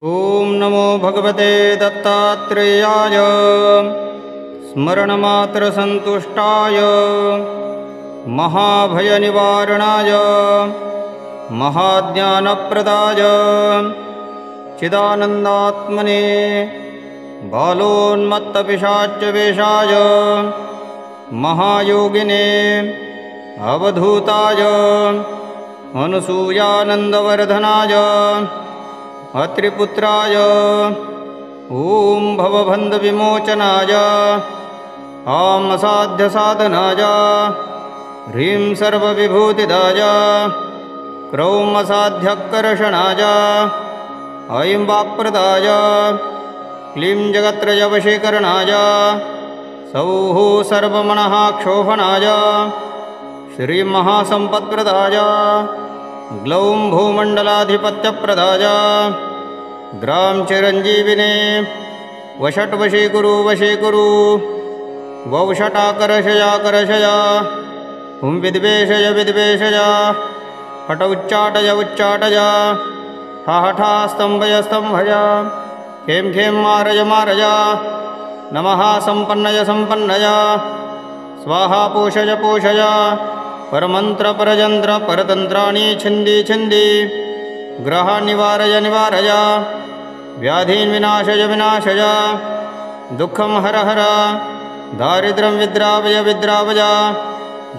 ओम नमो भगवते दत्तात्रेयाय स्मरणमात्रसन्तुष्टाय महाभयनिवारणाय महाज्ञानप्रदाय चिदानन्दात्मने बालोन्मत्तपिशाच्यवेशाय महायोगिने अवधूताय अनुसूयानन्दवर्धनाय अत्रिपुत्राय ॐ भवबन्धविमोचनाय आमसाध्यसाधनाय ह्रीं सर्वविभूतिदाय क्रौं असाध्यकर्षणाय ऐं वाक्प्रदाय क्लीं जगत्त्रयवशीकरणाय सौः सर्वमनः क्षोभनाय श्रीमहासम्पत्प्रदाय ग्लौं भूमण्डलाधिपत्यप्रदाय ग्रां चिरञ्जीविने वषट्वशीकुरु वशीकुरु वौषटाकर्षयाकर्षय हुं विद्वेषय विद्वेषय हठ उच्चाटय उच्चाटय हठा स्तम्भय स्तम्भय खें खें मारय मारय नमः सम्पन्नय सम्पन्नय स्वाहा पोषय पोषय परमन्त्र परजन्त्र परतन्त्राणि छिन्दी छिन्दी ग्रहान् निवारय निवारय व्याधीन् विनाशय विनाशय दुःखं हर हर दारिद्र्यं विद्रावय विद्रावय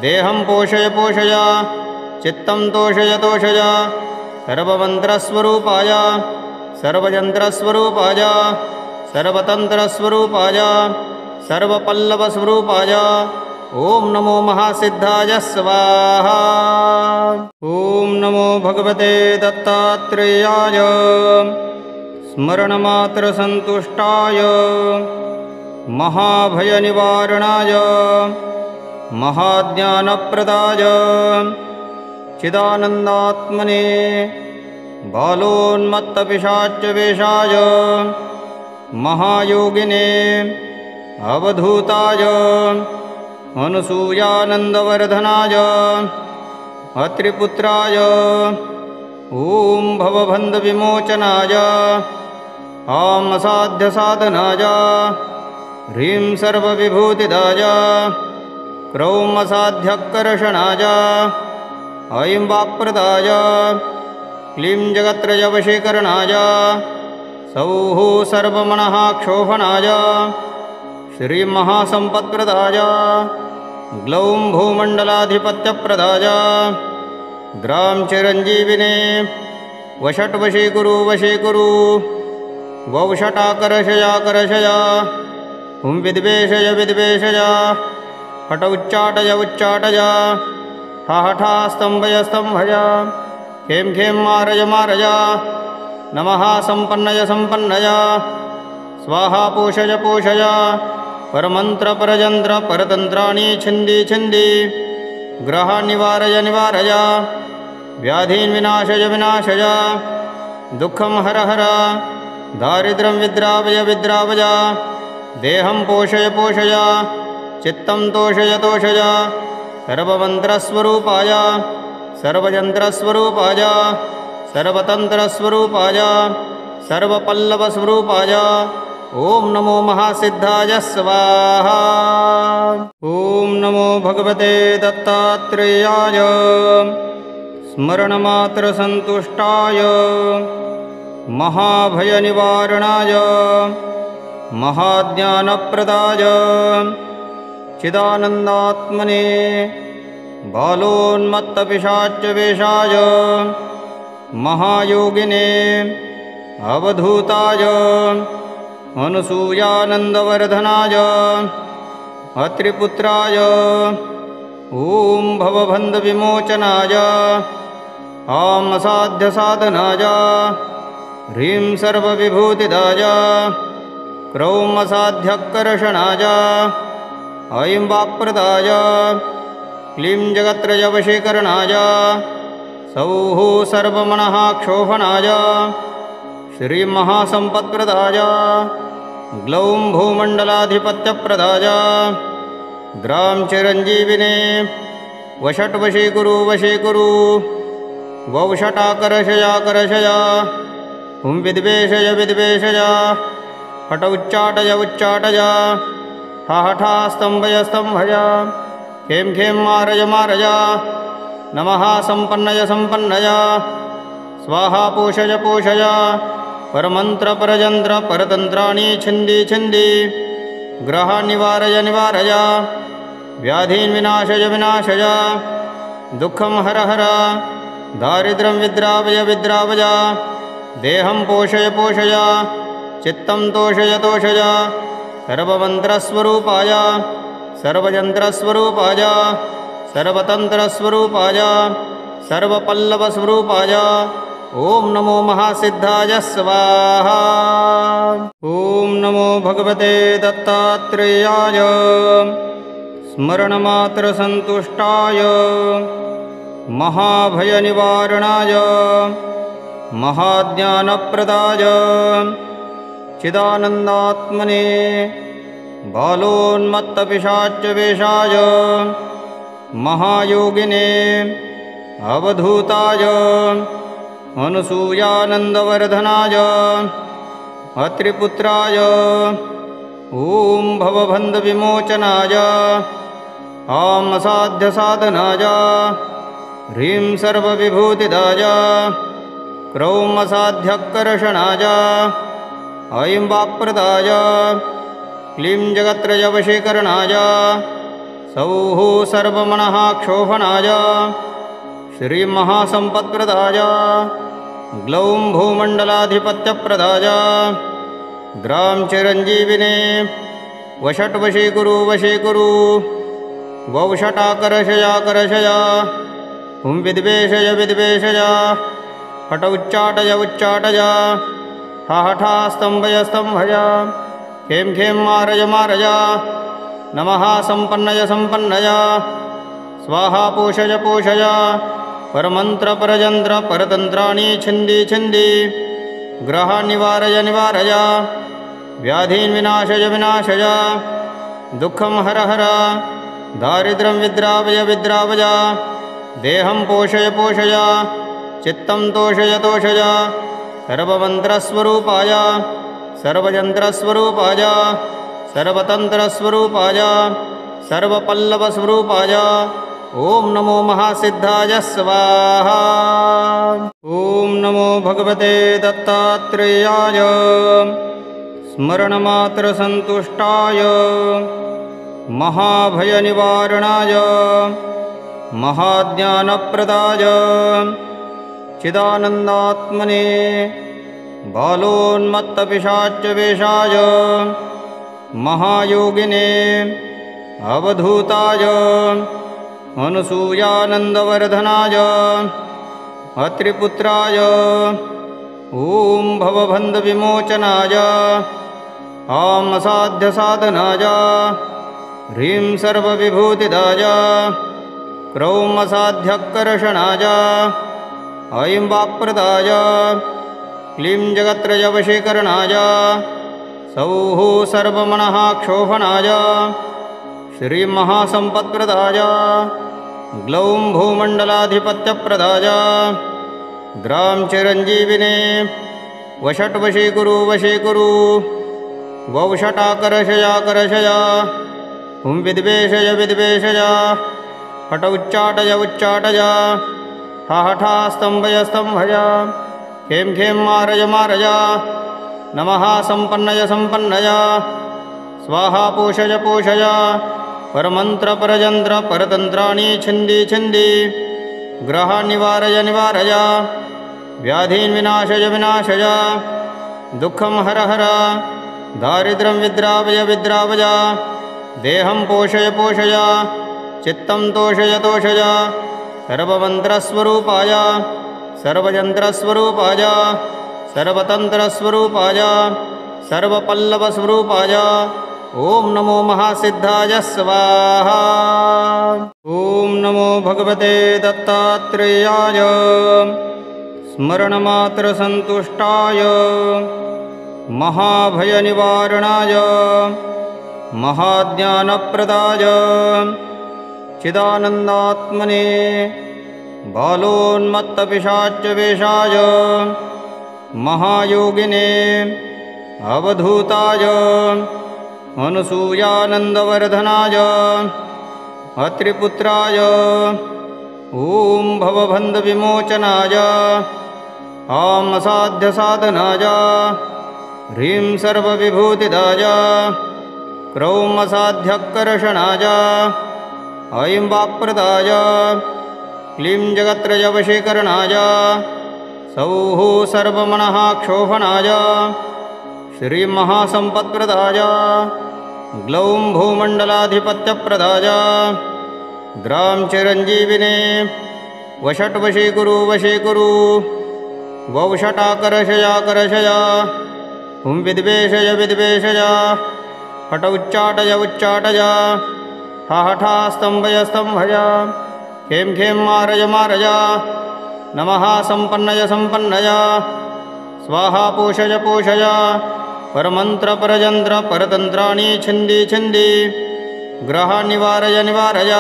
देहं पोषय पोषय चित्तं तोषय तोषय सर्वमन्त्रस्वरूपाय सर्वयन्त्रस्वरूपाय सर्वतन्त्रस्वरूपाय सर्वपल्लवस्वरूपाय ओम नमो महासिद्धाय स्वाहा। ओम नमो भगवते दत्तात्रेयाय स्मरणमात्रसन्तुष्टाय महाभयनिवारणाय महाज्ञानप्रदाय चिदानन्दात्मने बालोन्मत्तपिशाच्यवेशाय महायोगिने अवधूताय अनुसूयानन्दवर्धनाय अत्रिपुत्राय ॐ भवबन्धविमोचनाय आमसाध्यसाधनाय ह्रीं सर्वविभूतिदाय क्रौं असाध्यकर्षणाय ऐं वाक्प्रदाय क्लीं जगत्त्रयवशीकरणाय सौः सर्वमनः क्षोभनाय श्रीमहासम्पत्प्रदाय ग्लौं भूमण्डलाधिपत्यप्रदाय ग्रां चिरञ्जीविने वषट्वशीकुरु वशीकुरु वौषटाकर्षयाकर्षय हुं विद्वेषय विद्वेषय हठ उच्चाटय उच्चाटय हठा स्तम्भय स्तम्भय खें खें मारय मारय नमः सम्पन्नय सम्पन्नय स्वाहा पोषय पोषय परमन्त्र परजन्त्र परतन्त्राणि छिन्दी छिन्दी ग्रहान् निवारय निवारय व्याधीन् विनाशय विनाशय दुःखं हर हर दारिद्र्यं विद्रावय विद्रावय देहं पोषय पोषय चित्तं तोषय तोषय सर्वमन्त्रस्वरूपाय सर्वयन्त्रस्वरूपाय सर्वतन्त्रस्वरूपाय सर्वपल्लवस्वरूपाय ओम नमो महासिद्धाय स्वाहा। ओम नमो भगवते दत्तात्रेयाय स्मरणमात्रसन्तुष्टाय महाभयनिवारणाय महाज्ञानप्रदाय चिदानन्दात्मने बालोन्मत्तपिशाच्यवेशाय महायोगिने अवधूताय अनुसूयानन्दवर्धनाय अत्रिपुत्राय ॐ भवबन्धविमोचनाय आमसाध्यसाधनाय ह्रीं सर्वविभूतिदाय क्रौं असाध्यकर्षणाय ऐं वाक्प्रदाय क्लीं जगत्त्रयवशीकरणाय सौः सर्वमनः क्षोभनाय श्रीमहासम्पत्प्रदाय ग्लौं भूमण्डलाधिपत्यप्रदाय ग्रां चिरञ्जीविने वषट्वशीकुरु वशीकुरु वौषटाकर्षयाकर्षय हुं विद्वेषय विद्वेषय हठ उच्चाटय उच्चाटय हा हठा स्तंभय स्तंभय खें खें मारय मारय नमः संपन्नय संपन्नय स्वाहा पोषय पोषय परमंत्र परजंत्र परतंत्राणि छिन्दी छिन्दी ग्रहान् निवारय निवारय व्याधीन् विनाशय विनाशय दुःखं हर हर दारिद्र्यं विद्रावय विद्रावय देहं पोषय पोषय चित्तं तोषय तोषय सर्वमन्त्रस्वरूपाय सर्वयन्त्रस्वरूपाय सर्वतन्त्रस्वरूपाय सर्वपल्लवस्वरूपाय ॐ नमो महासिद्धाय स्वाहा। ॐ नमो भगवते दत्तात्रेयाय स्मरणमात्रसन्तुष्टाय महाभयनिवारणाय महाज्ञानप्रदाय चिदानन्दात्मने बालोन्मत्तपिशाच्यवेशाय महायोगिने अवधूताय अनुसूयानन्दवर्धनाय अत्रिपुत्राय ॐ भवबन्धविमोचनाय आं असाध्यसाधनाय ह्रीं सर्वविभूतिदाय क्रौं असाध्यकर्षणाय ऐं वाक्प्रदाय क्लीं जगत्त्रयवशीकरणाय सौः सर्वमनः क्षोभनाय श्रीमहासम्पत्प्रदाय ग्लौं भूमण्डलाधिपत्यप्रदाय ग्रां चिरञ्जीविने वषट्वशीकुरु वशीकुरु वौषटाकर्षयाकर्षय हुं विद्वेषय विद्वेषय हठ उच्चाटय उच्चाटय हा हठा स्तंभय स्तंभय खें खें मारय मारय नमः संपन्नय संपन्नय स्वाहा पोषय पोषय परमंत्र परजंत्र परतंत्राणि छिन्दी छिन्दी ग्रहान् निवारय निवारय व्याधीन् विनाशय विनाशय दुःखं हर हर दारिद्र्यं विद्रावय विद्रावय देहं पोषय पोषय चित्तं तोषय तोषय सर्वमन्त्रस्वरूपाय सर्वयन्त्रस्वरूपाय सर्वतन्त्रस्वरूपाय सर्वपल्लवस्वरूपाय ॐ नमो महासिद्धाय स्वाहा। ॐ नमो भगवते दत्तात्रेयाय स्मरणमात्रसन्तुष्टाय महाभयनिवारणाय महाज्ञानप्रदाय चिदानन्दात्मने बालोन्मत्तपिशाच्यवेशाय महायोगिने अवधूताय अनुसूयानन्दवर्धनाय अत्रिपुत्राय ॐ भवबन्धविमोचनाय आं असाध्यसाधनाय ह्रीं सर्वविभूतिदाय क्रौं असाध्यकर्षणाय ऐं वाक्प्रदाय क्लीं जगत्त्रयवशीकरणाय सौः सर्वमनः क्षोभनाय श्रीमहासम्पत्प्रदाय ग्लौं भूमण्डलाधिपत्यप्रदाय ग्रां चिरञ्जीविने वषट्वशीकुरु वशीकुरु वौषटाकर्षयाकर्षय हुं विद्वेषय विद्वेषय हठ उच्चाटय उच्चाटय हा हठा स्तंभय स्तंभय खें खें मारय मारय नमः संपन्नय संपन्नय स्वाहा पोषय पोषय परमंत्र परजंत्र परतंत्राणि छिन्दी छिन्दी ग्रहान् निवारय निवारय व्याधीन् विनाशय विनाशय दुःखं हर हर दारिद्र्यं विद्रावय विद्रावय देहं पोषय पोषय चित्तं तोषय तोषय सर्वमन्त्रस्वरूपाय सर्वयन्त्रस्वरूपाय सर्वतन्त्रस्वरूपाय सर्वपल्लवस्वरूपाय ॐ नमो महासिद्धाय स्वाहा। ॐ नमो भगवते दत्तात्रेयाय स्मरणमात्रसन्तुष्टाय महाभयनिवारणाय महाज्ञानप्रदाय चिदानन्दात्मने बालोन्मत्तपिशाच्यवेशाय महायोगिने अवधूताय अनुसूयानन्दवर्धनाय अत्रिपुत्राय ॐ भवबन्धविमोचनाय आमसाध्यसाधनाय ह्रीं सर्वविभूतिदाय क्रौमसाध्यकर्षणाय ऐं वाक्प्रदाय क्लीं जगत्त्रयवशीकरणाय सौः सर्वमनः क्षोभनाय श्रीमहासम्पत्प्रदाय ग्लौं भूमण्डलाधिपत्यप्रदाय ग्रां चिरञ्जीविने वषट्वशीकुरु वशीकुरु वौषटाकर्षयाकर्षय हुं विद्वेषय विद्वेषय हठ उच्चाटय उच्चाटय हठा स्तम्भय स्तम्भय खें खें मारय मारय नमः सम्पन्नय सम्पन्नय स्वाहा पोषय पोषय परमन्त्र परजन्त्र परतन्त्राणि छिन्दी छिन्दी ग्रहान् निवारय निवारय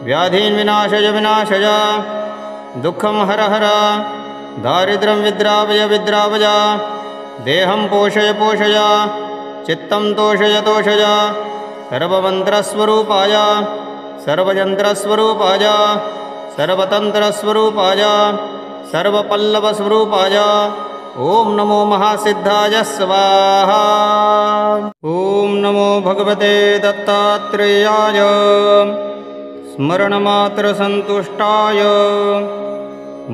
व्याधीन् विनाशय विनाशय दुःखं हर हर दारिद्र्यं विद्रावय विद्रावय देहं पोषय पोषय चित्तं तोषय तोषय सर्वमन्त्रस्वरूपाय सर्वयन्त्रस्वरूपाय सर्वतन्त्रस्वरूपाय सर्वपल्लवस्वरूपाय ॐ नमो महासिद्धाय स्वाहा। ॐ नमो भगवते दत्तात्रेयाय स्मरणमात्रसन्तुष्टाय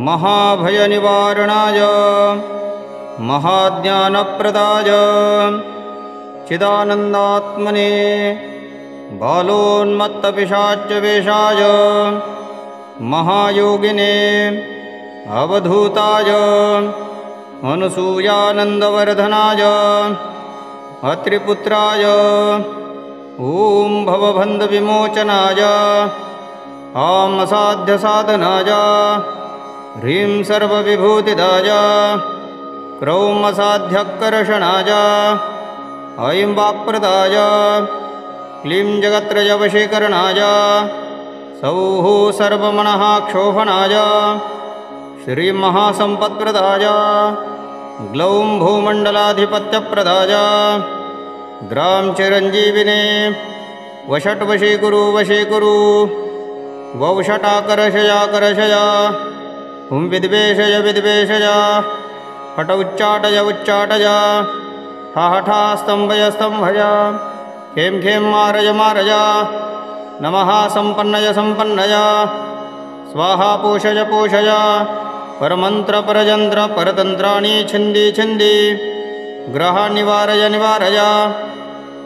महाभयनिवारणाय महाज्ञानप्रदाय चिदानन्दात्मने बालोन्मत्तपिशाच्यवेशाय महायोगिने अवधूताय अनुसूयानन्दवर्धनाय अत्रिपुत्राय ॐ भवबन्धविमोचनाय आमसाध्यसाधनाय ह्रीं सर्वविभूतिदाय क्रौमसाध्यकर्षणाय ऐं वाक्प्रदाय क्लीं जगत्त्रयवशीकरणाय सौः सर्वमनः क्षोभनाय श्रीमहासम्पत्प्रदाय ग्लौं भूमण्डलाधिपत्यप्रदाय ग्रां चिरञ्जीविने वषट्वशीकुरु वशीकुरु वौषटाकर्षयाकर्षय हुं विद्वेषय विद्वेषय हठ उच्चाटय उच्चाटय हठा स्तम्भय स्तम्भय खें खें मारय मारय नमः सम्पन्नय सम्पन्नय स्वाहा पोषय पोषय परमन्त्र परजन्त्र परतन्त्राणि छिन्दी छिन्दी ग्रहान् निवारय निवारय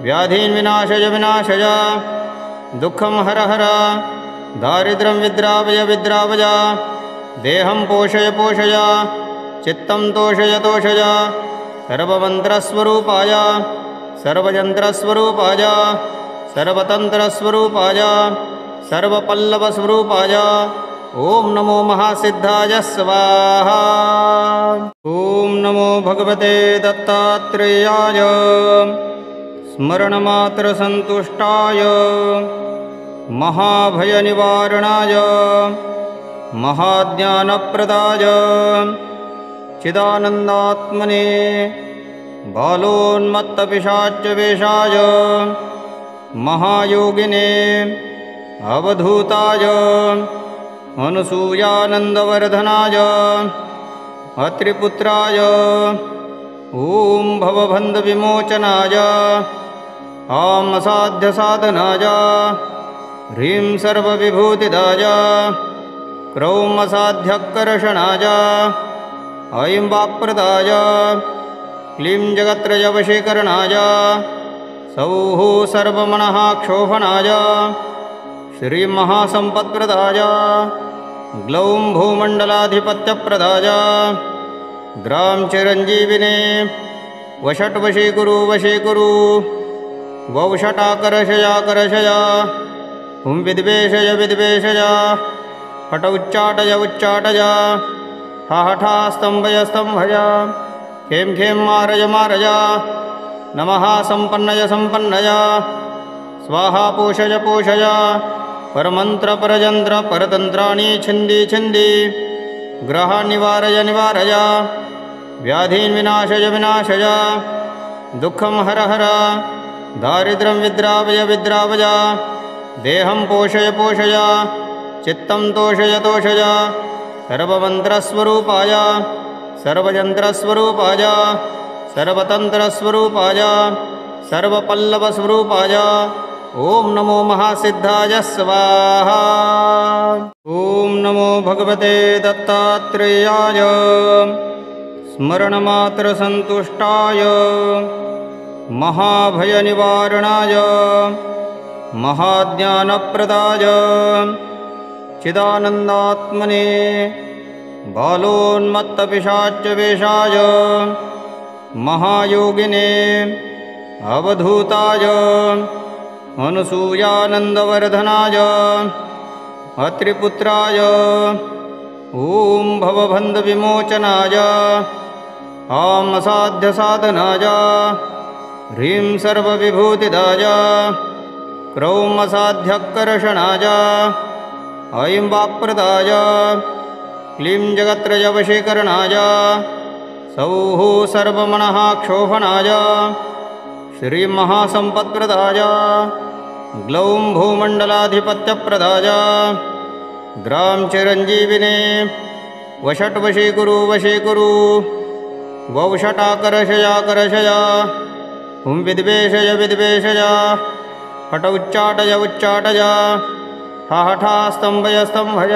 व्याधीन् विनाशय विनाशय दुःखं हर हर दारिद्र्यं विद्रावय विद्रावय देहं पोषय पोषय चित्तं तोषय तोषय सर्वमन्त्रस्वरूपाय सर्वयन्त्रस्वरूपाय सर्वतन्त्रस्वरूपाय सर्वपल्लवस्वरूपाय ॐ नमो महासिद्धाय स्वाहा। ॐ नमो भगवते दत्तात्रेयाय स्मरणमात्रसन्तुष्टाय महाभयनिवारणाय महाज्ञानप्रदाय चिदानन्दात्मने बालोन्मत्तपिशाच्यवेशाय महायोगिने अवधूताय अनुसूयानन्दवर्धनाय अत्रिपुत्राय ॐ भवबन्धविमोचनाय आमसाध्यसाधनाय ह्रीं सर्वविभूतिदाय क्रौमसाध्यकर्षणाय ऐं वाक्प्रदाय क्लीं जगत्त्रयवशीकरणाय सौः सर्वमनः क्षोभनाय श्रीमहासम्पत्प्रदाय ग्लौं भूमण्डलाधिपत्यप्रदाय ग्रां चिरञ्जीविने वषट्वशीकुरु वशीकुरु वौषटाकर्षयाकर्षय हुं विद्वेषय विद्वेषय हठ उच्चाटय उच्चाटय हठा स्तम्भय स्तम्भय खें खें मारय मारय नमः सम्पन्नय सम्पन्नय स्वाहा पोषय पोषय परमन्त्र परजन्त्र परतन्त्राणि छिन्दी छिन्दी ग्रहान् निवारय निवारय व्याधीन् विनाशय विनाशय दुःखं हर हर दारिद्र्यं विद्रावय विद्रावय देहं पोषय पोषय चित्तं तोषय तोषय सर्वमन्त्रस्वरूपाय सर्वयन्त्रस्वरूपाय सर्वतन्त्रस्वरूपाय सर्वपल्लवस्वरूपाय ॐ नमो महासिद्धाय स्वाहा। ॐ नमो भगवते दत्तात्रेयाय स्मरणमात्रसन्तुष्टाय महाभयनिवारणाय महाज्ञानप्रदाय चिदानन्दात्मने बालोन्मत्तपिशाच्यवेशाय महायोगिने अवधूताय अनुसूयानन्दवर्धनाय अत्रिपुत्राय ॐ भवबन्धविमोचनाय आं असाध्यसाधनाय ह्रीं सर्वविभूतिदाय क्रौं असाध्यकर्षणाय ऐं वाक्प्रदाय क्लीं जगत्त्रयवशीकरणाय सौः सर्वमनः क्षोभनाय श्रीमहासम्पत्प्रदाय ग्लौं भूमण्डलाधिपत्यप्रदाय ग्रां चिरञ्जीविने वषट्वशीकुरु वशीकुरु वौषटाकर्षयाकर्षय हुं विद्वेषय विद्वेषय हठ उच्चाटय उच्चाटय हठा स्तम्भय स्तम्भय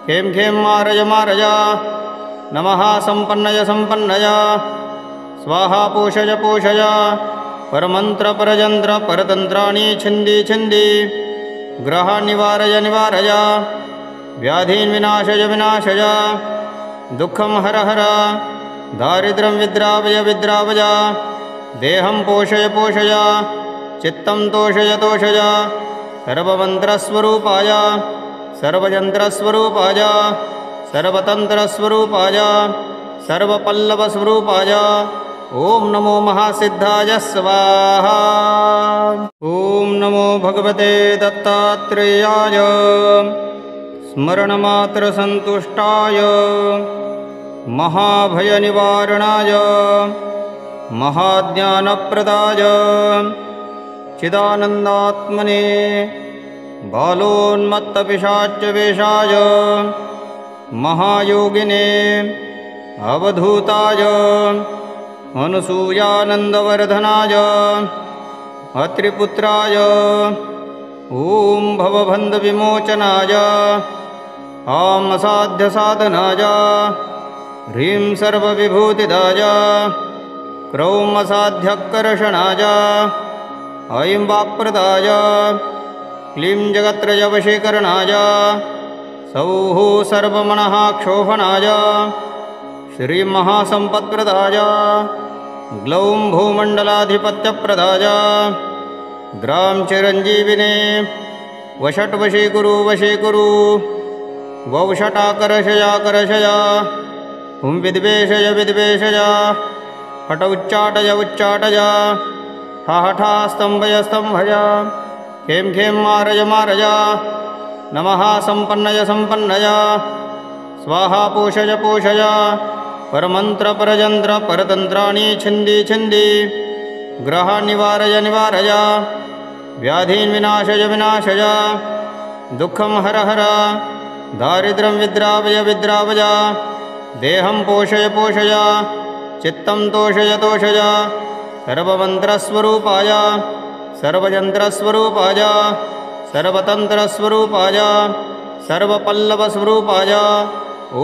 खें खें मारय मारय नमः सम्पन्नय सम्पन्नय स्वाहा पोषय पोषय परमन्त्र परजन्त्र परतन्त्राणि छिन्दी छिन्दी ग्रहान् निवारय निवारय व्याधीन् विनाशय विनाशय दुःखं हर हर दारिद्र्यं विद्रावय विद्रावय देहं पोषय पोषय चित्तं तोषय तोषय सर्वमन्त्रस्वरूपाय सर्वयन्त्रस्वरूपाय सर्वतन्त्रस्वरूपाय सर्वपल्लवस्वरूपाय ॐ नमो महासिद्धाय स्वाहा। ॐ नमो भगवते दत्तात्रेयाय स्मरणमात्रसन्तुष्टाय महाभयनिवारणाय महाज्ञानप्रदाय चिदानन्दात्मने बालोन्मत्तपिशाच्यवेशाय महायोगिने अवधूताय अनुसूयानन्दवर्धनाय अत्रिपुत्राय ॐ भवबन्धविमोचनाय आं असाध्यसाधनाय ह्रीं सर्वविभूतिदाय क्रौं असाध्यकर्षणाय ऐं वाक्प्रदाय क्लीं जगत्त्रयवशीकरणाय सौः सर्वमनः क्षोभनाय श्रीमहासम्पत्प्रदाय ग्लौं भूमण्डलाधिपत्यप्रदाय ग्रां चिरञ्जीविने वषट्वशीकुरु वशीकुरु वौषटाकर्षयाकर्षय हुं विद्वेषय विद्वेषय हठ उच्चाटय उच्चाटय हठा स्तम्भय स्तम्भय खें खें मारय मारय नमः सम्पन्नय सम्पन्नय स्वाहा पोषय पोषय परमन्त्र परजन्त्र परतन्त्राणि छिन्दी छिन्दी ग्रहान् निवारय निवारय व्याधीन् विनाशय विनाशय दुःखं हर हर दारिद्र्यं विद्रावय विद्रावय देहं पोषय पोषय चित्तं तोषय तोषय सर्वमन्त्रस्वरूपाय सर्वयन्त्रस्वरूपाय सर्वतन्त्रस्वरूपाय सर्वपल्लवस्वरूपाय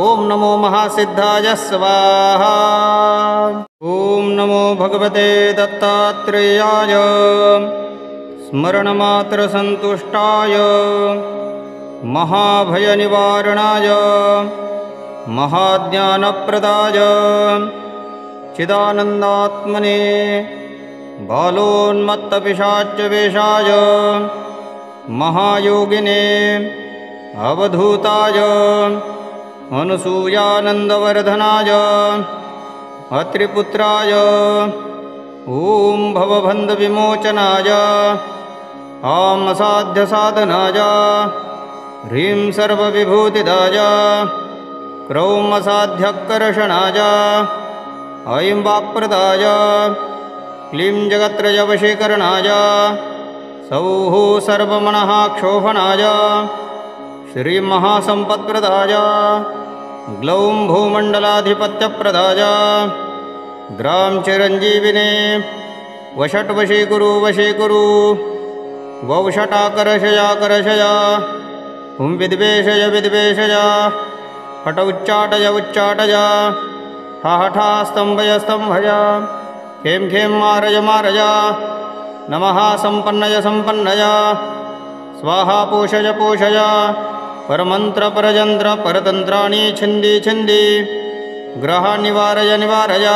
ॐ नमो महासिद्धाय स्वाहा। ॐ नमो भगवते दत्तात्रेयाय स्मरणमात्रसन्तुष्टाय महाभयनिवारणाय महाज्ञानप्रदाय चिदानन्दात्मने बालोन्मत्तपिशाच्यवेशाय महायोगिने अवधूताय अनुसूयानन्दवर्धनाय अत्रिपुत्राय ॐ भवबन्धविमोचनाय आं असाध्यसाधनाय ह्रीं सर्वविभूतिदाय क्रौं असाध्यकर्षणाय ऐं वाक्प्रदाय क्लीं जगत्रयवशीकरणाय सौः सर्वमनः क्षोभनाय श्रीमहासम्पत्प्रदाय ग्लौं भूमण्डलाधिपत्यप्रदाय ग्रां चिरञ्जीविने वषट्वशीकुरु वशीकुरु वौषटाकर्षयाकर्षय हुं विद्वेषय विद्वेषय हठ उच्चाटय उच्चाटय हठा स्तम्भय स्तम्भय खें खें मारय मारय नमः सम्पन्नय सम्पन्नय स्वाहा पोषय पोषय परमन्त्र परजन्त्र परतन्त्राणि छिन्दी छिन्दी ग्रहान् निवारय निवारय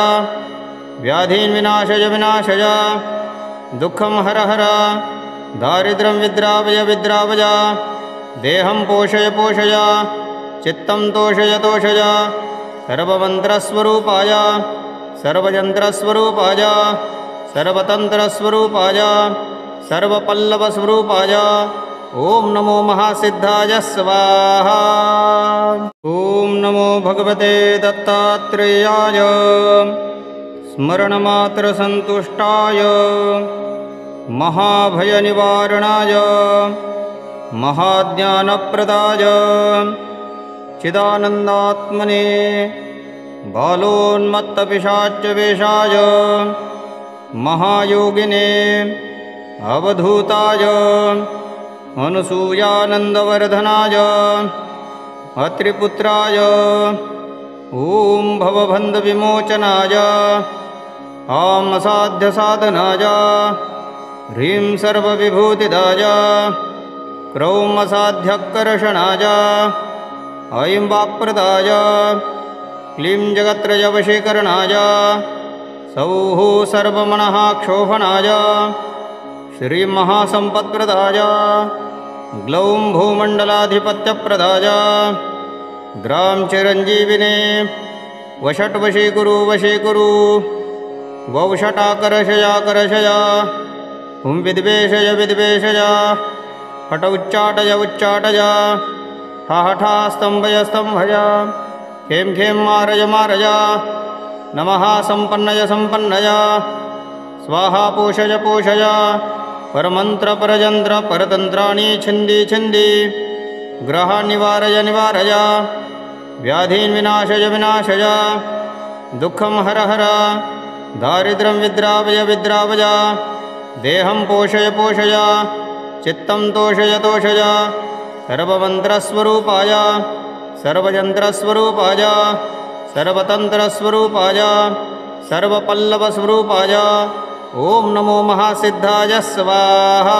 व्याधीन् विनाशय विनाशय दुःखं हर हर दारिद्र्यं विद्रावय विद्रावय देहं पोषय पोषय चित्तं तोषय तोषय सर्वमन्त्रस्वरूपाय सर्वयन्त्रस्वरूपाय सर्वतन्त्रस्वरूपाय सर्वपल्लवस्वरूपाय ॐ नमो महासिद्धाय स्वाहा। ॐ नमो भगवते दत्तात्रेयाय स्मरणमात्रसन्तुष्टाय महाभयनिवारणाय महाज्ञानप्रदाय चिदानन्दात्मने बालोन्मत्तपिशाच्यवेशाय महायोगिने अवधूताय अनुसूयानन्दवर्धनाय अत्रिपुत्राय ॐ भवबन्धविमोचनाय आमसाध्यसाधनाय ह्रीं सर्वविभूतिदाय क्रौं असाध्यकर्षणाय ऐं वाक्प्रदाय क्लीं जगत्रयवशीकरणाय सौः सर्वमनः क्षोभनाय श्रीमहासम्पत्प्रदाय ग्लौं भूमण्डलाधिपत्यप्रदाय ग्रां चिरञ्जीविने वषट्वशीकुरु वशीकुरु वौषटाकर्षयाकर्षय हुं विद्वेषय विद्वेषय हठ उच्चाटय उच्चाटय हठा स्तम्भय स्तम्भय खें खें मारय मारय नमः सम्पन्नय सम्पन्नय स्वाहा पोषय पोषय परमन्त्र परजन्त्र परतन्त्राणि छिन्दी छिन्दी ग्रहान् निवारय निवारय व्याधीन् विनाशय विनाशय दुःखं हर हर दारिद्र्यं विद्रावय विद्रावय देहं पोषय पोषय चित्तं तोषय तोषय सर्वमन्त्रस्वरूपाय सर्वयन्त्रस्वरूपाय सर्वतन्त्रस्वरूपाय सर्वपल्लवस्वरूपाय ॐ नमो महासिद्धाय स्वाहा।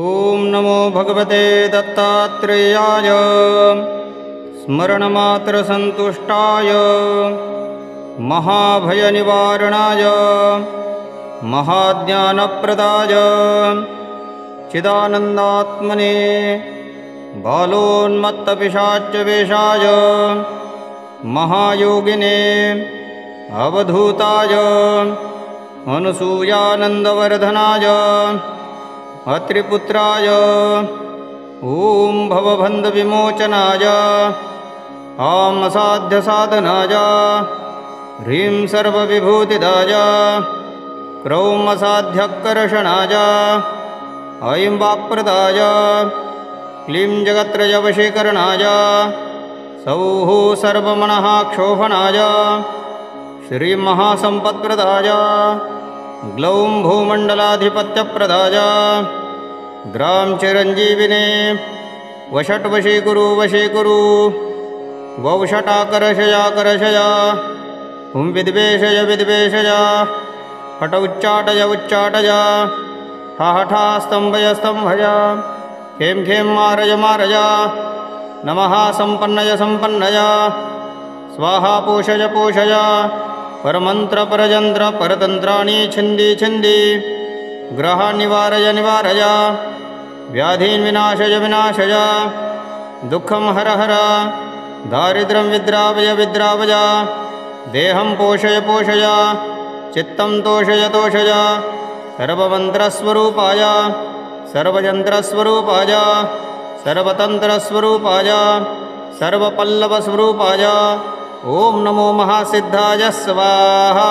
ॐ नमो भगवते दत्तात्रेयाय स्मरणमात्रसन्तुष्टाय महाभयनिवारणाय महाज्ञानप्रदाय चिदानन्दात्मने बालोन्मत्तपिशाच्यवेशाय महायोगिने अवधूताय अनुसूयानन्दवर्धनाय अत्रिपुत्राय ॐ भवबन्धविमोचनाय आमसाध्यसाधनाय ह्रीं सर्वविभूतिदाय क्रौं असाध्यकर्षणाय ऐं वाक्प्रदाय क्लीं जगत्रयवशीकरणाय सौः सर्वमनः क्षोभनाय श्रीमहासम्पत्प्रदाय ग्लौं भूमण्डलाधिपत्यप्रदाय ग्रां चिरञ्जीविने वषट्वशीकुरु वशीकुरु वौषटाकर्षयाकर्षय हुं विद्वेषय विद्वेषय हठ उच्चाटय उच्चाटय हठा स्तम्भय स्तम्भय खें खें मारय मारय नमः सम्पन्नय सम्पन्नय स्वाहा पोषय पोषय परमन्त्र परजन्त्र परतन्त्राणि छिन्दी छिन्दी ग्रहान् निवारय निवारय व्याधीन् विनाशय विनाशय दुःखं हर हर दारिद्र्यं विद्रावय विद्रावय देहं पोषय पोषय चित्तं तोषय तोषय सर्वमन्त्रस्वरूपाय सर्वयन्त्रस्वरूपाय सर्वतन्त्रस्वरूपाय सर्वपल्लवस्वरूपाय ॐ नमो महासिद्धाय स्वाहा।